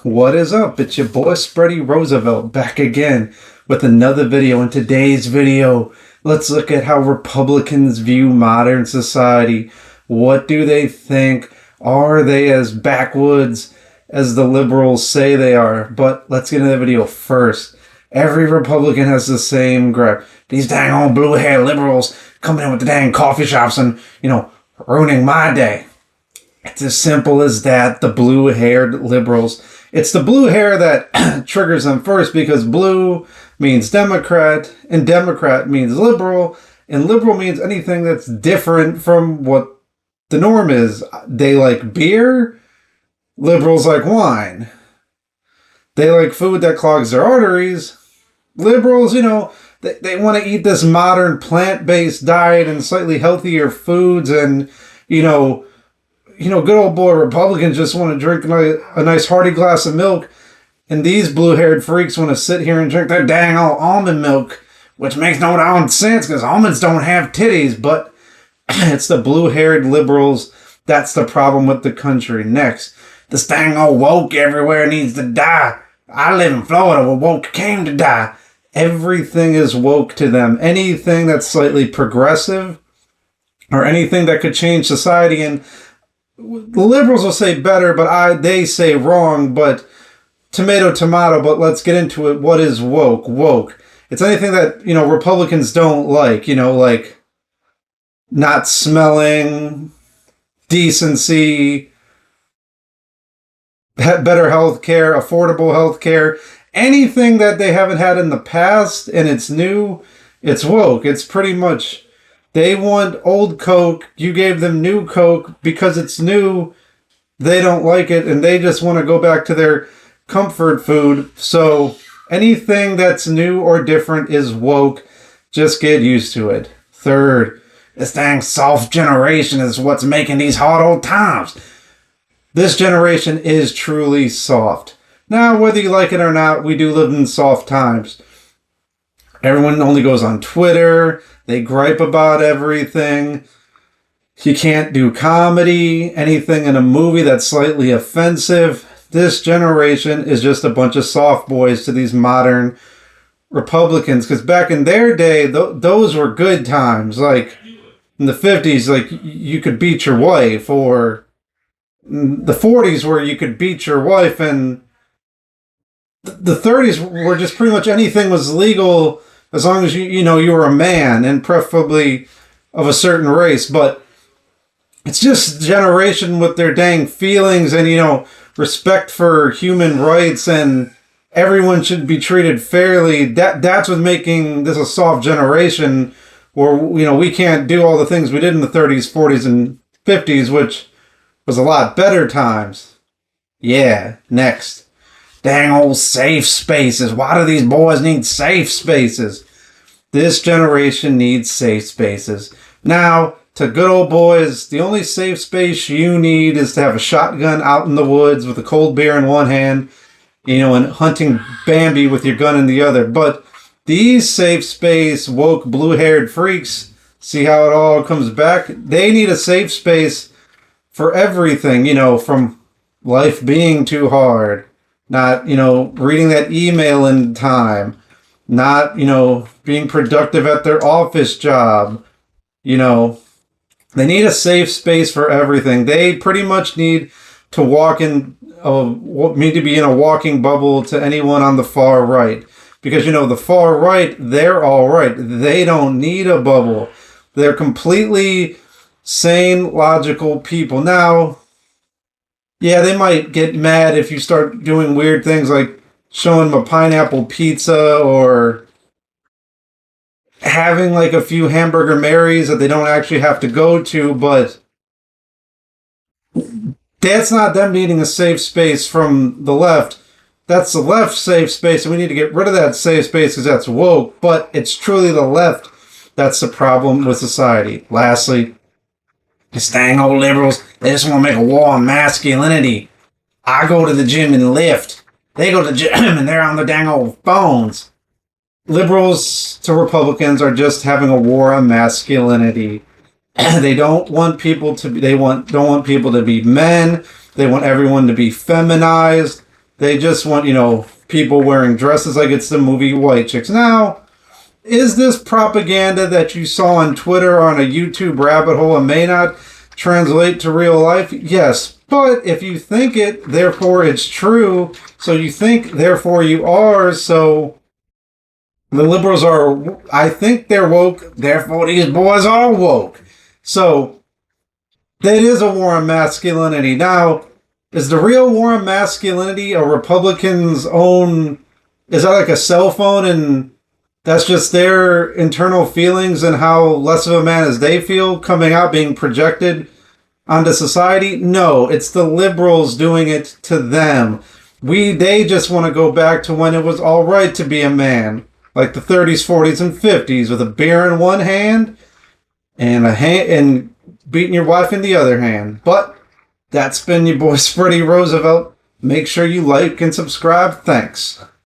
What is up? It's your boy Spready Roosevelt back again with another video. In today's video, let's look at how Republicans view modern society. What do they think? Are they as backwoods as the liberals say they are? But let's get into the video first. Every Republican has the same gripe. These dang old blue-haired liberals coming in with the dang coffee shops and, ruining my day. It's as simple as that, the blue-haired liberals. It's the blue hair that triggers them first, because blue means Democrat, and Democrat means liberal, and liberal means anything that's different from what the norm is. They like beer, liberals like wine. They like food that clogs their arteries. Liberals, they want to eat this modern plant-based diet and slightly healthier foods, and, good old boy Republicans just want to drink a nice hearty glass of milk, and these blue-haired freaks want to sit here and drink that dang old almond milk, which makes no darn sense because almonds don't have titties. But it's the blue-haired liberals that's the problem with the country. Next, this dang old woke everywhere needs to die. I live in Florida where woke came to die. Everything is woke to them. Anything that's slightly progressive or anything that could change society, and the liberals will say better, but they say wrong, but tomato, tomato. But let's get into it. What is woke? Woke. It's anything that, Republicans don't like, like not smelling, decency, better health care, affordable health care, anything that they haven't had in the past and it's new, it's woke. It's pretty much, they want old Coke. You gave them new Coke because it's new. They don't like it, and they just want to go back to their comfort food. So anything that's new or different is woke. Just get used to it. Third, this dang soft generation is what's making these hard old times. This generation is truly soft. Now, whether you like it or not, we do live in soft times. Everyone only goes on Twitter. They gripe about everything. You can't do comedy, anything in a movie that's slightly offensive. This generation is just a bunch of soft boys to these modern Republicans. Because back in their day, those were good times. Like in the 50s, like you could beat your wife, or the 40s where you could beat your wife, and the 30s were just pretty much anything was legal as long as you were a man, and preferably of a certain race. But it's just a generation with their dang feelings and, respect for human rights, and everyone should be treated fairly. That's what's making this a soft generation where, we can't do all the things we did in the 30s, 40s, and 50s, which was a lot better times. Yeah, next. Dang old safe spaces. Why do these boys need safe spaces? This generation needs safe spaces. Now, to good old boys, the only safe space you need is to have a shotgun out in the woods with a cold beer in one hand, and hunting Bambi with your gun in the other. But these safe space, woke, blue-haired freaks, see how it all comes back? They need a safe space for everything, from life being too hard, not, reading that email in time, not, being productive at their office job. They need a safe space for everything. They pretty much need to need to be in a walking bubble to anyone on the far right. Because, the far right, they're all right. They don't need a bubble. They're completely sane, logical people. Now, yeah, they might get mad if you start doing weird things like showing them a pineapple pizza or having like a few hamburger Marys that they don't actually have to go to, but that's not them needing a safe space from the left. That's the left's safe space, and we need to get rid of that safe space because that's woke, but it's truly the left that's the problem with society. Lastly, these dang old liberals, they just want to make a war on masculinity. I go to the gym and lift. They go to the gym and they're on their dang old phones. Liberals to Republicans are just having a war on masculinity. They don't want people to be, don't want people to be men. They want everyone to be feminized. They just want, people wearing dresses like it's the movie White Chicks. Now, is this propaganda that you saw on Twitter or on a YouTube rabbit hole and may not translate to real life? Yes. But if you think it, therefore it's true. So you think, therefore you are. So the liberals are, I think they're woke, therefore these boys are woke. So that is a war on masculinity. Now, is the real war on masculinity a Republican's own, is that like a cell phone and that's just their internal feelings and how less of a man as they feel coming out, being projected onto society? No, it's the liberals doing it to them. They just want to go back to when it was all right to be a man. Like the 30s, 40s, and 50s with a beer in one hand and beating your wife in the other hand. But that's been your boy Spready Roosevelt. Make sure you like and subscribe. Thanks.